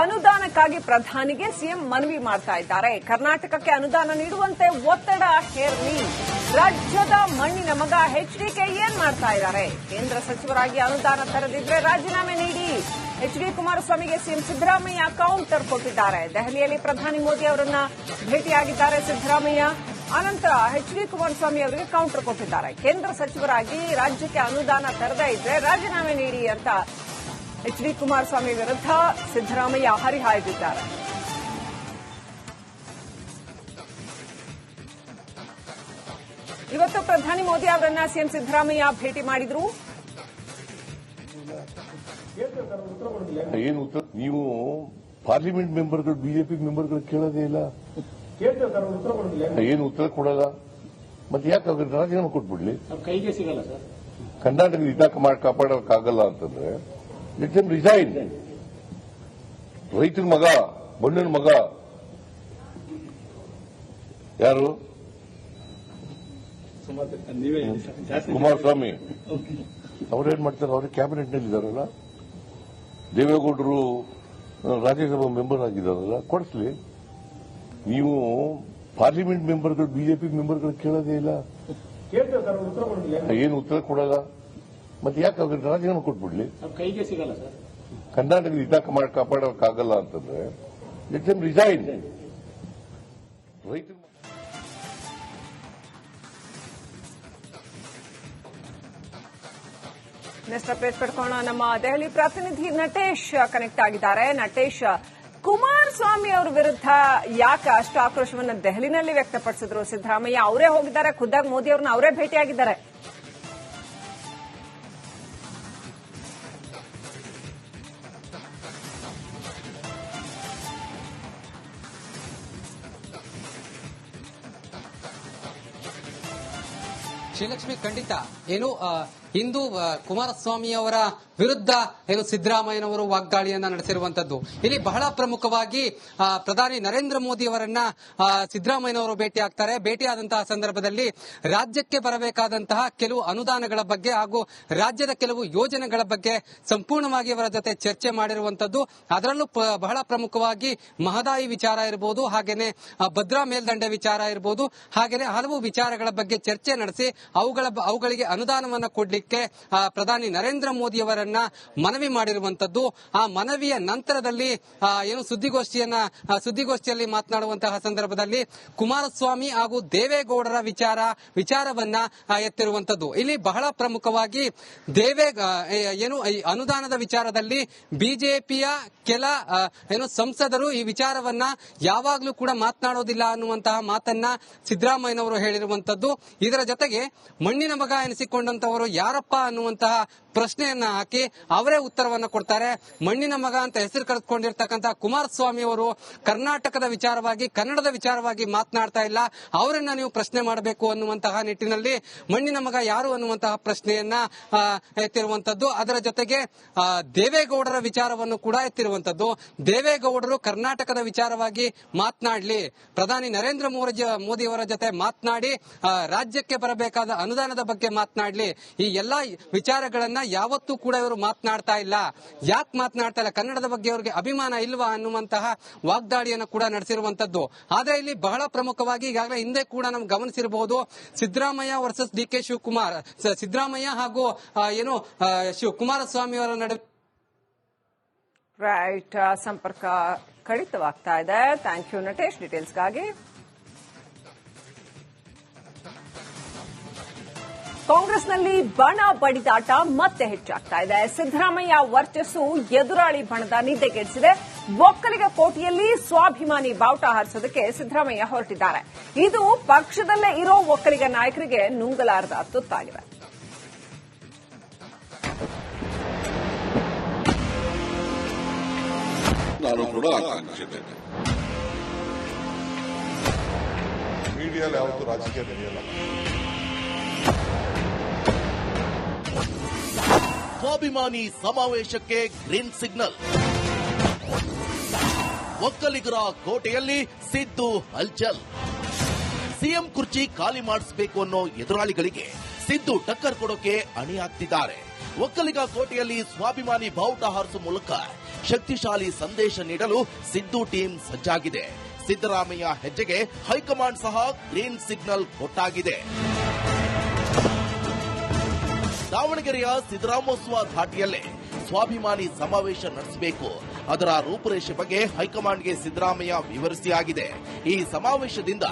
ಅನುದಾನಕ್ಕಾಗಿ ಪ್ರಧಾನಿಗೆ ಸಿಎಂ ಮನವಿ ಮಾಡ್ತಾ ಇದ್ದಾರೆ. ಕರ್ನಾಟಕಕ್ಕೆ ಅನುದಾನ ನೀಡುವಂತೆ ಒತ್ತಡ ಹೇರಲಿ. ರಾಜ್ಯದ ಮಣ್ಣಿನ ಮಗ ಎಚ್ಡಿಕೆ ಏನ್ ಮಾಡ್ತಾ ಇದ್ದಾರೆ? ಕೇಂದ್ರ ಸಚಿವರಾಗಿ ಅನುದಾನ ತರದಿದ್ರೆ ರಾಜೀನಾಮೆ ನೀಡಿ. ಎಚ್ಡಿ ಕುಮಾರಸ್ವಾಮಿಗೆ ಸಿಎಂ ಸಿದ್ದರಾಮಯ್ಯ ಕೌಂಟರ್ ಕೊಟ್ಟಿದ್ದಾರೆ. ದೆಹಲಿಯಲ್ಲಿ ಪ್ರಧಾನಿ ಮೋದಿ ಅವರನ್ನ ಭೇಟಿಯಾಗಿದ್ದಾರೆ ಸಿದ್ದರಾಮಯ್ಯ. ಅನಂತರ ಎಚ್ಡಿ ಕುಮಾರಸ್ವಾಮಿ ಅವರಿಗೆ ಕೌಂಟರ್ ಕೊಟ್ಟಿದ್ದಾರೆ. ಕೇಂದ್ರ ಸಚಿವರಾಗಿ ರಾಜ್ಯಕ್ಕೆ ಅನುದಾನ ತರದೇ ಇದ್ರೆ ರಾಜೀನಾಮೆ ನೀಡಿ ಅಂತ ಎಚ್ಡಿ ಕುಮಾರಸ್ವಾಮಿ ವಿರುದ್ಧ ಸಿದ್ದರಾಮಯ್ಯ ಹರಿಹಾಯ್ದಿದ್ದಾರೆ. ಇವತ್ತು ಪ್ರಧಾನಿ ಮೋದಿ ಅವರನ್ನ ಸಿಎಂ ಸಿದ್ದರಾಮಯ್ಯ ಭೇಟಿ ಮಾಡಿದ್ರು. ಏನು ಉತ್ತರ? ನೀವು ಪಾರ್ಲಿಮೆಂಟ್ ಮೆಂಬರ್ಗಳು ಬಿಜೆಪಿ ಮೆಂಬರ್ಗಳು ಕೇಳೋದೇ ಇಲ್ಲ, ಏನು ಉತ್ತರ ಕೊಡಲ್ಲ. ಮತ್ತೆ ಯಾಕೆ ಅವ್ರಿಗೆ ರಾಜೀನಾಮೆ ಕೊಟ್ಬಿಡ್ಲಿ? ಕೈಗೆ ಸಿಗಲ್ಲ ಸರ್. ಕರ್ನಾಟಕದ ಹಿತ ಕಾಪಾಡೋಕ್ಕಾಗಲ್ಲ ಅಂತಂದ್ರೆ ಲೆಟ್ ದೆಮ್ ರಿಸೈನ್. ರೈತರ ಮಗ, ಬಣ್ಣನ ಮಗ ಯಾರು? ಕುಮಾರಸ್ವಾಮಿ. ಅವ್ರೇನ್ ಮಾಡ್ತಾರೆ? ಅವ್ರ ಕ್ಯಾಬಿನೆಟ್ ನಲ್ಲಿ ಇದಾರಲ್ಲ, ದೇವೇಗೌಡರು ರಾಜ್ಯಸಭಾ ಮೆಂಬರ್ ಆಗಿದ್ದಾರಲ್ಲ, ಕೊಡಿಸ್ಲಿ. ನೀವು ಪಾರ್ಲಿಮೆಂಟ್ ಮೆಂಬರ್ಗಳು ಬಿಜೆಪಿ ಮೆಂಬರ್ಗಳು ಕೇಳೋದೇ ಇಲ್ಲ, ಏನು ಉತ್ತರ ಕೊಡಲ್ಲ. ಮತ್ತೆ ಯಾಕೆ ಅವ್ರಿಗೆ ರಾಜೀನಾಮೆ ಕೊಟ್ಬಿಡ್ಲಿ? ಕೈಗೆ ಸಿಗಲ್ಲ ಸರ್. ಕರ್ನಾಟಕದ ಹಿತ ಕಾಪಾಡೋಕ್ಕಾಗಲ್ಲ ಅಂತಂದ್ರೆ ಲೆಟ್ ದೆಮ್ ರಿಸೈನ್. ರೈತರು ನೆಕ್ಸ್ಟ್ ಅಪ್ಡೇಟ್ ಪಡ್ಕೋಣ. ನಮ್ಮ ದೆಹಲಿ ಪ್ರತಿನಿಧಿ ನಟೇಶ್ ಕನೆಕ್ಟ್ ಆಗಿದ್ದಾರೆ. ನಟೇಶ್, ಕುಮಾರಸ್ವಾಮಿ ಅವರ ವಿರುದ್ಧ ಯಾಕೆ ಅಷ್ಟು ಆಕ್ರೋಶವನ್ನು ದೆಹಲಿನಲ್ಲಿ ವ್ಯಕ್ತಪಡಿಸಿದ್ರು ಸಿದ್ದರಾಮಯ್ಯ? ಅವರೇ ಹೋಗಿದ್ದಾರೆ, ಖುದ್ದಾಗಿ ಮೋದಿ ಅವರನ್ನ ಅವರೇ ಭೇಟಿಯಾಗಿದ್ದಾರೆ. ಶ್ರೀಲಕ್ಷ್ಮಿ, ಖಂಡಿತ ಏನು ಇಂದು ಕುಮಾರಸ್ವಾಮಿ ಅವರ ವಿರುದ್ಧ ಏನು ಸಿದ್ದರಾಮಯ್ಯನವರು ವಾಗ್ದಾಳಿಯನ್ನ ನಡೆಸಿರುವಂತದ್ದು. ಇಲ್ಲಿ ಬಹಳ ಪ್ರಮುಖವಾಗಿ ಪ್ರಧಾನಿ ನರೇಂದ್ರ ಮೋದಿ ಅವರನ್ನ ಸಿದ್ದರಾಮಯ್ಯನವರು ಭೇಟಿಯಾಗ್ತಾರೆ. ಭೇಟಿಯಾದಂತಹ ಸಂದರ್ಭದಲ್ಲಿ ರಾಜ್ಯಕ್ಕೆ ಬರಬೇಕಾದಂತಹ ಕೆಲವು ಅನುದಾನಗಳ ಬಗ್ಗೆ ಹಾಗೂ ರಾಜ್ಯದ ಕೆಲವು ಯೋಜನೆಗಳ ಬಗ್ಗೆ ಸಂಪೂರ್ಣವಾಗಿ ಅವರ ಜೊತೆ ಚರ್ಚೆ ಮಾಡಿರುವಂತದ್ದು. ಅದರಲ್ಲೂ ಬಹಳ ಪ್ರಮುಖವಾಗಿ ಮಹದಾಯಿ ವಿಚಾರ ಇರಬಹುದು, ಹಾಗೇನೆ ಭದ್ರಾ ಮೇಲ್ದಂಡೆ ವಿಚಾರ ಇರಬಹುದು, ಹಾಗೇನೆ ಹಲವು ವಿಚಾರಗಳ ಬಗ್ಗೆ ಚರ್ಚೆ ನಡೆಸಿ ಅವುಗಳಿಗೆ ಅನುದಾನವನ್ನು ಕೊಡ್ಲಿಕ್ಕೆ ಪ್ರಧಾನಿ ನರೇಂದ್ರ ಮೋದಿ ಅವರನ್ನ ಮನವಿ ಮಾಡಿರುವಂತದ್ದು. ಆ ಮನವಿಯ ನಂತರದಲ್ಲಿ ಏನು ಸುದ್ದಿಗೋಷ್ಠಿಯಲ್ಲಿ ಮಾತನಾಡುವಂತಹ ಸಂದರ್ಭದಲ್ಲಿ ಕುಮಾರಸ್ವಾಮಿ ಹಾಗೂ ದೇವೇಗೌಡರ ವಿಚಾರವನ್ನ ಎತ್ತಿರುವಂತದ್ದು. ಇಲ್ಲಿ ಬಹಳ ಪ್ರಮುಖವಾಗಿ ಏನು ಈ ಅನುದಾನದ ವಿಚಾರದಲ್ಲಿ ಬಿಜೆಪಿಯ ಕೆಲ ಸಂಸದರು ಈ ವಿಚಾರವನ್ನ ಯಾವಾಗಲೂ ಕೂಡ ಮಾತನಾಡೋದಿಲ್ಲ ಅನ್ನುವಂತಹ ಮಾತನ್ನ ಸಿದ್ದರಾಮಯ್ಯನವರು ಹೇಳಿರುವಂತದ್ದು. ಇದರ ಜೊತೆಗೆ ಮಣ್ಣಿನ ಮಗ ಎನಿಸಿಕೊಂಡಂತವರು ಯಾರಪ್ಪ ಅನ್ನುವಂತಹ ಪ್ರಶ್ನೆಯನ್ನ ಹಾಕಿ ಅವರೇ ಉತ್ತರವನ್ನ ಕೊಡ್ತಾರೆ. ಮಣ್ಣಿನ ಮಗ ಅಂತ ಹೆಸರು ಕರೆದುಕೊಂಡಿರ್ತಕ್ಕಂತಹ ಕುಮಾರಸ್ವಾಮಿ ಅವರು ಕರ್ನಾಟಕದ ವಿಚಾರವಾಗಿ, ಕನ್ನಡದ ವಿಚಾರವಾಗಿ ಮಾತನಾಡ್ತಾ ಇಲ್ಲ, ಅವರನ್ನ ನೀವು ಪ್ರಶ್ನೆ ಮಾಡಬೇಕು ಅನ್ನುವಂತಹ ನಿಟ್ಟಿನಲ್ಲಿ ಮಣ್ಣಿನ ಮಗ ಯಾರು ಅನ್ನುವಂತಹ ಪ್ರಶ್ನೆಯನ್ನ ಎತ್ತಿರುವಂತದ್ದು. ಅದರ ಜೊತೆಗೆ ದೇವೇಗೌಡರ ವಿಚಾರವನ್ನು ಕೂಡ ಎತ್ತಿರುವಂತದ್ದು. ದೇವೇಗೌಡರು ಕರ್ನಾಟಕದ ವಿಚಾರವಾಗಿ ಮಾತನಾಡಲಿ, ಪ್ರಧಾನಿ ನರೇಂದ್ರ ಮೋದಿ ಅವರ ಜೊತೆ ಮಾತನಾಡಿ ರಾಜ್ಯಕ್ಕೆ ಬರಬೇಕಾದ ಅನುದಾನದ ಬಗ್ಗೆ ಮಾತನಾಡಲಿ. ಈ ಎಲ್ಲಾ ವಿಚಾರಗಳನ್ನ ಯಾವತ್ತೂ ಕೂಡ ಇವರು ಮಾತನಾಡ್ತಾ ಇಲ್ಲ. ಯಾಕೆ ಮಾತನಾಡ್ತಾ ಇಲ್ಲ? ಕನ್ನಡದ ಬಗ್ಗೆ ಅವರಿಗೆ ಅಭಿಮಾನ ಇಲ್ವಾ ಅನ್ನುವಂತಹ ವಾಗ್ದಾಳಿಯನ್ನು ಕೂಡ ನಡೆಸಿರುವಂತದ್ದು. ಆದ್ರೆ ಇಲ್ಲಿ ಬಹಳ ಪ್ರಮುಖವಾಗಿ ಈಗಾಗಲೇ ಹಿಂದೆ ಕೂಡ ನಾವು ಗಮನಿಸಿರಬಹುದು, Siddaramaiah versus D K Shivakumar, Siddaramaiah ಹಾಗೂ ಏನು ಕುಮಾರಸ್ವಾಮಿ ಅವರ ನಡುವೆ ಸಂಪರ್ಕ ಕಡಿತವಾಗ್ತಾ ಇದೆ. ಥ್ಯಾಂಕ್ ಯು ನಟೇಶ್ ಡೀಟೇಲ್ಸ್ಗಾಗಿ. ಕಾಂಗ್ರೆಸ್ನಲ್ಲಿ ಬಣ ಬಡಿದಾಟ ಮತ್ತೆ ಹೆಚ್ಚಾಗ್ತಾ ಇದೆ. ಸಿದ್ದರಾಮಯ್ಯ ವರ್ಚಸ್ಸು ಎದುರಾಳಿ ಬಣದ ನಿದ್ದೆಗೆಡಿಸಿದೆ. ಒಕ್ಕಲಿಗ ಕೋಟೆಯಲ್ಲಿ ಸ್ವಾಭಿಮಾನಿ ಬಾವುಟ ಹಾರಿಸೋದಕ್ಕೆ ಸಿದ್ದರಾಮಯ್ಯ ಹೊರಟಿದ್ದಾರೆ. ಇದು ಪಕ್ಷದಲ್ಲೇ ಇರೋ ಒಕ್ಕಲಿಗ ನಾಯಕರಿಗೆ ನುಂಗಲಾರದ ತುತ್ತಾಗಿದೆ. ನಾನು ಕೂಡ ಆಕಾಂಕ್ಷಿತೆ. ಮೀಡಿಯಾದಲ್ಲಿ ಯಾವತ್ತೂ ರಾಜಕೀಯ ನಡೆಯಲ್ಲ. ಸ್ವಾಭಿಮಾನಿ ಸಮಾವೇಶಕ್ಕೆ ಗ್ರೀನ್ ಸಿಗ್ನಲ್. ಒಕ್ಕಲಿಗರ ಕೋಟೆಯಲ್ಲಿ ಸಿದ್ದು ಹಲ್ಚಲ್. ಸಿಎಂ ಕುರ್ಚಿ ಖಾಲಿ ಮಾಡಿಸಬೇಕು ಅನ್ನೋ ಎದುರಾಳಿಗಳಿಗೆ ಸಿದ್ದು ಟಕ್ಕರ್ ಕೊಡೋಕೆ ಅಣಿಯಾಗ್ತಿದ್ದಾರೆ. ಒಕ್ಕಲಿಗ ಕೋಟೆಯಲ್ಲಿ ಸ್ವಾಭಿಮಾನಿ ಬಾವುಟ ಹಾರಿಸುವ ಮೂಲಕ ಶಕ್ತಿಶಾಲಿ ಸಂದೇಶ ನೀಡಲು ಸಿದ್ದು ಟೀಮ್ ಸಜ್ಜಾಗಿದೆ. ಸಿದ್ದರಾಮಯ್ಯ ಹೆಜ್ಜೆಗೆ ಹೈಕಮಾಂಡ್ ಸಹ ಗ್ರೀನ್ ಸಿಗ್ನಲ್ ಕೊಟ್ಟಾಗಿದೆ. ದಾವಣಗೆರೆಯ ಸಿದ್ದರಾಮೋತ್ಸವ ಘಾಟಿಯಲ್ಲೇ ಸ್ವಾಭಿಮಾನಿ ಸಮಾವೇಶ ನಡೆಸಬೇಕು. ಅದರ ರೂಪುರೇಷೆ ಬಗ್ಗೆ ಹೈಕಮಾಂಡ್ಗೆ ಸಿದ್ದರಾಮಯ್ಯ ವಿವರಿಸಿಯಾಗಿದೆ. ಈ ಸಮಾವೇಶದಿಂದ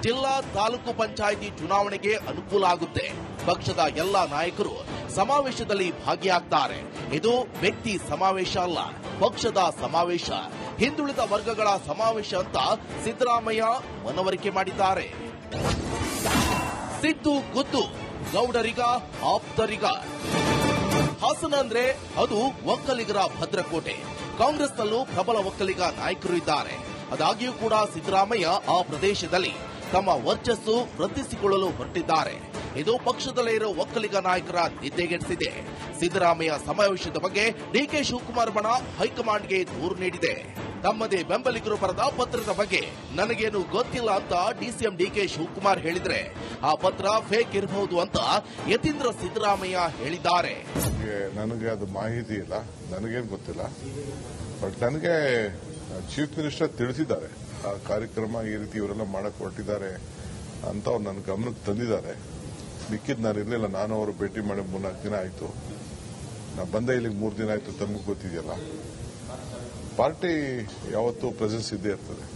ಜಿಲ್ಲಾ ತಾಲೂಕು ಪಂಚಾಯಿತಿ ಚುನಾವಣೆಗೆ ಅನುಕೂಲ ಆಗುತ್ತೆ. ಪಕ್ಷದ ಎಲ್ಲಾ ನಾಯಕರು ಸಮಾವೇಶದಲ್ಲಿ ಭಾಗಿಯಾಗ್ತಾರೆ. ಇದು ವ್ಯಕ್ತಿ ಸಮಾವೇಶ ಅಲ್ಲ, ಪಕ್ಷದ ಸಮಾವೇಶ, ಹಿಂದುಳಿದ ವರ್ಗಗಳ ಸಮಾವೇಶ ಅಂತ ಸಿದ್ದರಾಮಯ್ಯ ಮನವರಿಕೆ ಮಾಡಿದ್ದಾರೆ. ಸಿದ್ದು ಗುದ್ದು ಗೌಡರಿಗ ಆಪ್ತರಿಗ. ಹಾಸನ ಅಂದ್ರೆ ಅದು ಒಕ್ಕಲಿಗರ ಭದ್ರಕೋಟೆ. ಕಾಂಗ್ರೆಸ್ನಲ್ಲೂ ಪ್ರಬಲ ಒಕ್ಕಲಿಗ ನಾಯಕರು ಇದ್ದಾರೆ. ಆದಾಗ್ಯೂ ಕೂಡ ಸಿದ್ದರಾಮಯ್ಯ ಆ ಪ್ರದೇಶದಲ್ಲಿ ತಮ್ಮ ವರ್ಚಸ್ಸು ವೃದ್ಧಿಸಿಕೊಳ್ಳಲು ಹೊರಟಿದ್ದಾರೆ. ಇದು ಪಕ್ಷದಲ್ಲೇ ಇರೋ ಒಕ್ಕಲಿಗ ನಾಯಕರ ನಿದ್ದೆಗೆಡಿಸಿದೆ. ಸಿದ್ದರಾಮಯ್ಯ ಸಮಾವೇಶದ ಬಗ್ಗೆ ಡಿಕೆ ಶಿವಕುಮಾರ್ ಬಣ ಹೈಕಮಾಂಡ್ಗೆ ದೂರು ನೀಡಿದೆ. ತಮ್ಮದೇ ಬೆಂಬಲಿಗರು ಬರೆದ ಪತ್ರದ ಬಗ್ಗೆ ನನಗೇನು ಗೊತ್ತಿಲ್ಲ ಅಂತ ಡಿಸಿಎಂ ಡಿಕೆ ಶಿವಕುಮಾರ್ ಹೇಳಿದ್ರೆ ಆ ಪತ್ರ ಫೇಕ್ ಇರಬಹುದು ಅಂತ ಯತೀಂದ್ರ ಸಿದ್ದರಾಮಯ್ಯ ಹೇಳಿದ್ದಾರೆ. ನನಗೆ ಅದು ಮಾಹಿತಿ ಇಲ್ಲ, ನನಗೇನು ಗೊತ್ತಿಲ್ಲ. ಬಟ್ ನನಗೆ ಚೀಫ್ ಮಿನಿಸ್ಟರ್ ತಿಳಿಸಿದ್ದಾರೆ ಆ ಕಾರ್ಯಕ್ರಮ ಈ ರೀತಿ ಇವರೆಲ್ಲ ಮಾಡಕ್ ಹೊರಟಿದ್ದಾರೆ ಅಂತ ಅವ್ರು ನನ್ನ ಗಮನಕ್ಕೆ ತಂದಿದ್ದಾರೆ. ಮಿಕ್ಕಿದ್ ನಾನು ಇರಲಿಲ್ಲ. ನಾನು ಅವರು ಭೇಟಿ ಮಾಡಿ 3-4 ದಿನ ಆಯ್ತು. ನಾ ಬಂದ ಇಲ್ಲಿಗೆ 3 ದಿನ ಆಯ್ತು. ತನಗೂ ಗೊತ್ತಿದೆಯಲ್ಲ, ಪಾರ್ಟಿ ಯಾವತ್ತೂ ಪ್ರೆಸೆನ್ಸ್ ಇದ್ದೇ ಇರ್ತದೆ.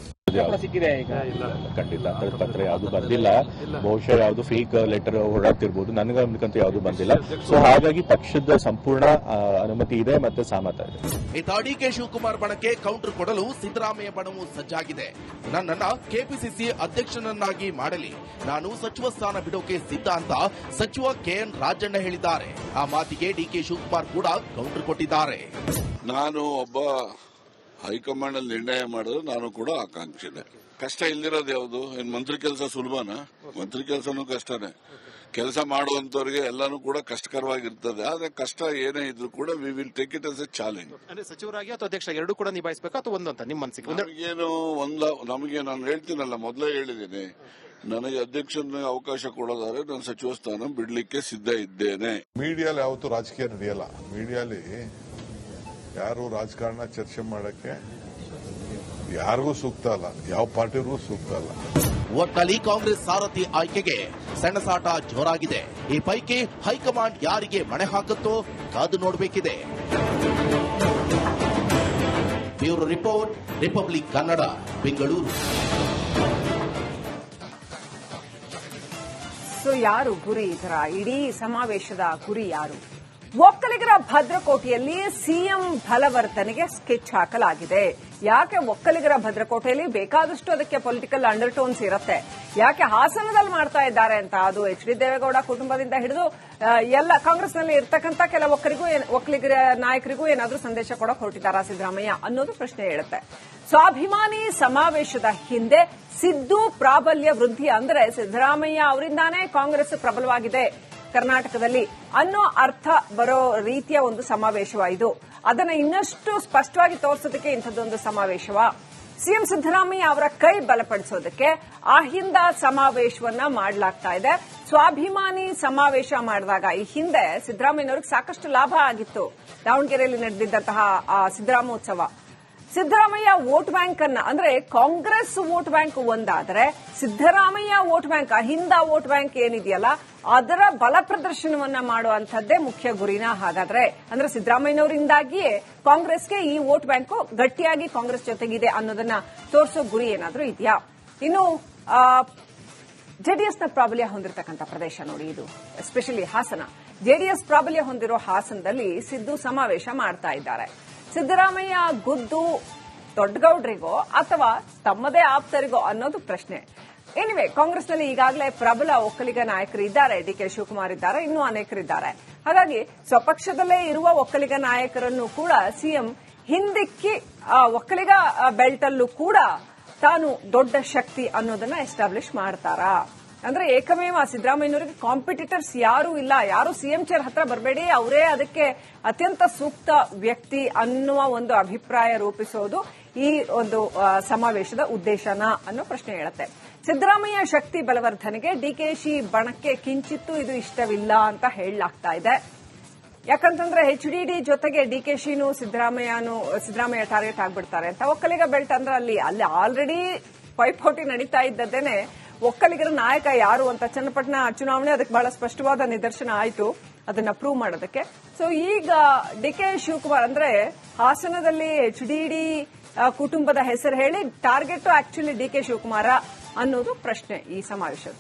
ಖಂಡಿತ ಅಂತರದ ಪತ್ರ ಯಾವುದು ಬಂದಿಲ್ಲ. ಬಹುಶಃ ಯಾವುದು ಫೇಕ್ ಲೆಟರ್ ಹೊರಡ್ತಿರ್ಬೋದು. ನನಗಂತೂ ಯಾವುದು ಬಂದಿಲ್ಲ. ಸೊ ಹಾಗಾಗಿ ಪಕ್ಷದ ಸಂಪೂರ್ಣ ಅನುಮತಿ ಇದೆ ಮತ್ತೆ ಸಹಮತ ಇದೆ. ಇತ್ತ ಡಿಕೆ ಶಿವಕುಮಾರ್ ಬಣಕ್ಕೆ ಕೌಂಟರ್ ಕೊಡಲು ಸಿದ್ದರಾಮಯ್ಯ ಬಣವು ಸಜ್ಜಾಗಿದೆ. ನನ್ನನ್ನ ಕೆಪಿಸಿಸಿ ಅಧ್ಯಕ್ಷನನ್ನಾಗಿ ಮಾಡಲಿ, ನಾನು ಸಚಿವ ಸ್ಥಾನ ಬಿಡೋಕೆ ಸಿದ್ಧ ಅಂತ ಸಚಿವ ಕೆಎನ್ ರಾಜಣ್ಣ ಹೇಳಿದ್ದಾರೆ. ಆ ಮಾತಿಗೆ ಡಿಕೆ ಶಿವಕುಮಾರ್ ಕೂಡ ಕೌಂಟರ್ ಕೊಟ್ಟಿದ್ದಾರೆ. ನಾನು ಒಬ್ಬ ಹೈಕಮಾಂಡ್ ಅಲ್ಲಿ ನಿರ್ಣಯ ಮಾಡಿದ್ರೆ ನಾನು ಕೂಡ ಆಕಾಂಕ್ಷಿದೆ. ಕಷ್ಟ ಇಲ್ದಿರೋದು ಯಾವುದು? ಏನ್ ಮಂತ್ರಿ ಕೆಲಸ ಸುಲಭನಾ? ಮಂತ್ರಿ ಕೆಲಸನೂ ಕಷ್ಟನೇ. ಕೆಲಸ ಮಾಡುವಂತವರಿಗೆ ಎಲ್ಲಾನು ಕೂಡ ಕಷ್ಟಕರವಾಗಿರ್ತದೆ. ಆದ್ರೆ ಕಷ್ಟ ಏನೇ ಇದ್ರೂ ಕೂಡ we will take it as A challenge. ಅಂದ್ರೆ ಸಚಿವರಾಗಿ ಅಥವಾ ಅಧ್ಯಕ್ಷ ಎರಡೂ ಕೂಡ ನಿಭಾಯಿಸಬೇಕು ಅಥವಾ ಒಂದು ಅಂತ ನಿಮ್ಮ ಮನಸ್ಸಿಗೆ? ನಮಗೆ ನಾನು ಹೇಳ್ತೀನಲ್ಲ, ಮೊದಲೇ ಹೇಳಿದ್ದೀನಿ, ನನಗೆ ಅಧ್ಯಕ್ಷನ ಅವಕಾಶ ಕೊಡೋದಾದ್ರೆ ನಾನು ಸಚಿವ ಸ್ಥಾನ ಬಿಡ್ಲಿಕ್ಕೆ ಸಿದ್ಧ ಇದ್ದೇನೆ. ಮೀಡಿಯಾಲಿ ಯಾವತ್ತೂ ರಾಜಕೀಯ ನಡೆಯಲ್ಲ. ಮೀಡಿಯಾಲಿ ಯಾರು ರಾಜಕಾರಣ ಚರ್ಚೆ ಮಾಡಕ್ಕೆ ಯಾರಿಗೂ ಸೂಕ್ತ ಅಲ್ಲ, ಯಾವ ಪಾರ್ಟಿಗೂ ಸೂಕ್ತ ಅಲ್ಲ. ಒಟ್ಟಲ್ಲಿ ಕಾಂಗ್ರೆಸ್ ಸಾರಥಿ ಆಯ್ಕೆಗೆ ಸೆಣಸಾಟ ಜೋರಾಗಿದೆ. ಈ ಪೈಕಿ ಹೈಕಮಾಂಡ್ ಯಾರಿಗೆ ಮಣೆ ಹಾಕುತ್ತೋ ಕಾದು ನೋಡಬೇಕಿದೆ. Bureau report, Republic Kannada, Bengaluru. So ಯಾರು ಗುರಿ? ಇದರ ಇಡೀ ಸಮಾವೇಶದ ಗುರಿ ಯಾರು? ಒಕ್ಕಲಿಗರ ಭದ್ರಕೋಟೆಯಲ್ಲಿ ಸಿಎಂ ಬಲವರ್ಧನೆಗೆ ಸ್ಕೆಚ್ ಹಾಕಲಾಗಿದೆ. ಯಾಕೆ ಒಕ್ಕಲಿಗರ ಭದ್ರಕೋಟೆಯಲ್ಲಿ ಬೇಕಾದಷ್ಟು ಅದಕ್ಕೆ ಪೊಲಿಟಿಕಲ್ ಅಂಡರ್ಟೋನ್ಸ್ ಇರುತ್ತೆ. ಯಾಕೆ ಹಾಸನದಲ್ಲಿ ಮಾಡ್ತಾ ಇದ್ದಾರೆ ಅಂತ, ಅದು ಎಚ್ ಡಿ ದೇವೇಗೌಡ ಕುಟುಂಬದಿಂದ ಹಿಡಿದು ಎಲ್ಲ ಕಾಂಗ್ರೆಸ್ನಲ್ಲಿ ಇರ್ತಕ್ಕಂಥ ಕೆಲ ಒಕ್ಕಲಿಗರ ನಾಯಕರಿಗೂ ಏನಾದರೂ ಸಂದೇಶ ಕೊಡೋಕೆ ಹೊರಟಿದ್ದಾರಾ ಸಿದ್ದರಾಮಯ್ಯ ಅನ್ನೋದು ಪ್ರಶ್ನೆ ಹೇಳುತ್ತೆ. ಸ್ವಾಭಿಮಾನಿ ಸಮಾವೇಶದ ಹಿಂದೆ ಸಿದ್ದು ಪ್ರಾಬಲ್ಯ ವೃದ್ಧಿ ಅಂದರೆ ಸಿದ್ದರಾಮಯ್ಯ ಅವರಿಂದಾನೇ ಕಾಂಗ್ರೆಸ್ ಪ್ರಬಲವಾಗಿದೆ ಕರ್ನಾಟಕದಲ್ಲಿ ಅನ್ನೋ ಅರ್ಥ ಬರೋ ರೀತಿಯ ಒಂದು ಸಮಾವೇಶವ ಇದು. ಅದನ್ನ ಇನ್ನಷ್ಟು ಸ್ಪಷ್ಟವಾಗಿ ತೋರಿಸೋದಕ್ಕೆ ಇಂಥದ್ದೊಂದು ಸಮಾವೇಶವ. ಸಿಎಂ ಸಿದ್ದರಾಮಯ್ಯ ಅವರ ಕೈ ಬಲಪಡಿಸೋದಕ್ಕೆ ಅಹಿಂದ ಸಮಾವೇಶವನ್ನ ಮಾಡಲಾಗ್ತಾ ಇದೆ. ಸ್ವಾಭಿಮಾನಿ ಸಮಾವೇಶ ಮಾಡಿದಾಗ ಈ ಹಿಂದೆ ಸಿದ್ದರಾಮಯ್ಯನವ್ರಿಗೆ ಸಾಕಷ್ಟು ಲಾಭ ಆಗಿತ್ತು. ದಾವಣಗೆರೆಯಲ್ಲಿ ನಡೆದಿದ್ದಂತಹ ಸಿದ್ದರಾಮೋತ್ಸವ ಸಿದ್ದರಾಮಯ್ಯ ವೋಟ್ ಬ್ಯಾಂಕ್ ಅನ್ನ, ಅಂದ್ರೆ ಕಾಂಗ್ರೆಸ್ ವೋಟ್ ಬ್ಯಾಂಕ್ ಒಂದಾದರೆ Siddaramaiah vote bank, Ahinda vote bank ಏನಿದೆಯಲ್ಲ ಅದರ ಬಲ ಪ್ರದರ್ಶನವನ್ನ ಮಾಡುವಂತದ್ದೇ ಮುಖ್ಯ ಗುರಿನ. ಹಾಗಾದ್ರೆ ಅಂದ್ರೆ ಸಿದ್ದರಾಮಯ್ಯನವರಿಂದಾಗಿಯೇ ಕಾಂಗ್ರೆಸ್ಗೆ ಈ ವೋಟ್ ಬ್ಯಾಂಕ್ ಗಟ್ಟಿಯಾಗಿ ಕಾಂಗ್ರೆಸ್ ಜೊತೆಗಿದೆ ಅನ್ನೋದನ್ನ ತೋರಿಸೋ ಗುರಿ ಏನಾದ್ರೂ ಇದೆಯಾ? ಇನ್ನು ಜೆಡಿಎಸ್ನ ಪ್ರಾಬಲ್ಯ ಹೊಂದಿರತಕ್ಕಂಥ ಪ್ರದೇಶ ನೋಡಿ ಇದು, ಎಸ್ಪೆಷಲಿ ಹಾಸನ. ಜೆಡಿಎಸ್ ಪ್ರಾಬಲ್ಯ ಹೊಂದಿರೋ ಹಾಸನದಲ್ಲಿ ಸಿದ್ದು ಸಮಾವೇಶ ಮಾಡ್ತಾ ಇದ್ದಾರೆ. ಸಿದ್ದರಾಮಯ್ಯ ಗುದ್ದು ದೊಡ್ಡಗೌಡರಿಗೋ ಅಥವಾ ತಮ್ಮದೇ ಆಪ್ತರಿಗೋ ಅನ್ನೋದು ಪ್ರಶ್ನೆ. ಎನಿವೆ, ಕಾಂಗ್ರೆಸ್ನಲ್ಲಿ ಈಗಾಗಲೇ ಪ್ರಬಲ ಒಕ್ಕಲಿಗ ನಾಯಕರು ಇದ್ದಾರೆ. ಡಿಕೆ ಶಿವಕುಮಾರ್ ಇದ್ದಾರೆ, ಇನ್ನೂ ಅನೇಕರಿದ್ದಾರೆ. ಹಾಗಾಗಿ ಸ್ವಪಕ್ಷದಲ್ಲೇ ಇರುವ ಒಕ್ಕಲಿಗ ನಾಯಕರನ್ನು ಕೂಡ ಸಿಎಂ ಹಿಂದಿಕ್ಕಿ ಒಕ್ಕಲಿಗ ಬೆಲ್ಟ್ ಅಲ್ಲೂ ಕೂಡ ತಾನು ದೊಡ್ಡ ಶಕ್ತಿ ಅನ್ನೋದನ್ನ ಎಸ್ಟಾಬ್ಲಿಷ್ ಮಾಡ್ತಾರಾ? ಅಂದ್ರೆ ಏಕಮೇವ ಸಿದ್ದರಾಮಯ್ಯನವರಿಗೆ ಕಾಂಪಿಟಿಟರ್ಸ್ ಯಾರೂ ಇಲ್ಲ, ಯಾರು ಸಿಎಂ ಚೇರ್ ಹತ್ರ ಬರಬೇಡಿ, ಅವರೇ ಅದಕ್ಕೆ ಅತ್ಯಂತ ಸೂಕ್ತ ವ್ಯಕ್ತಿ ಅನ್ನುವ ಒಂದು ಅಭಿಪ್ರಾಯ ರೂಪಿಸೋದು ಈ ಒಂದು ಸಮಾವೇಶದ ಉದ್ದೇಶನ ಅನ್ನೋ ಪ್ರಶ್ನೆ ಹೇಳುತ್ತೆ. ಸಿದ್ದರಾಮಯ್ಯ ಶಕ್ತಿ ಬಲವರ್ಧನೆಗೆ ಡಿಕೆಶಿ ಬಣಕ್ಕೆ ಕಿಂಚಿತ್ತೂ ಇದು ಇಷ್ಟವಿಲ್ಲ ಅಂತ ಹೇಳಲಾಗ್ತಾ ಇದೆ. ಯಾಕಂತಂದ್ರೆ HDD ಜೊತೆಗೆ DKಶಿನೂ ಸಿದ್ದರಾಮಯ್ಯ ಟಾರ್ಗೆಟ್ ಆಗ್ಬಿಡ್ತಾರೆ ಅಂತ. ಒಕ್ಕಲಿಗ ಬೆಲ್ಟ್ ಅಂದ್ರೆ ಅಲ್ಲಿ ಆಲ್ರೆಡಿ ಪೈಪೋಟಿ ನಡೀತಾ ಇದ್ದದ್ದೇನೆ ಒಕ್ಕಲಿಗರ ನಾಯಕ ಯಾರು ಅಂತ ಚನ್ನಪಟ್ಟಣ ಚುನಾವಣೆ ಅದಕ್ಕೆ ಬಹಳ ಸ್ಪಷ್ಟವಾದ ನಿದರ್ಶನ ಆಯಿತು, ಅದನ್ನ ಪ್ರೂವ್ ಮಾಡೋದಕ್ಕೆ. ಸೊ ಈಗ DK ಶಿವಕುಮಾರ್ ಅಂದ್ರೆ ಹಾಸನದಲ್ಲಿ HDD ಕುಟುಂಬದ ಹೆಸರು ಹೇಳಿ ಟಾರ್ಗೆಟ್ ಆಕ್ಚುಲಿ DK ಶಿವಕುಮಾರ ಅನ್ನೋದು ಪ್ರಶ್ನೆ ಈ ಸಮಾವೇಶದ.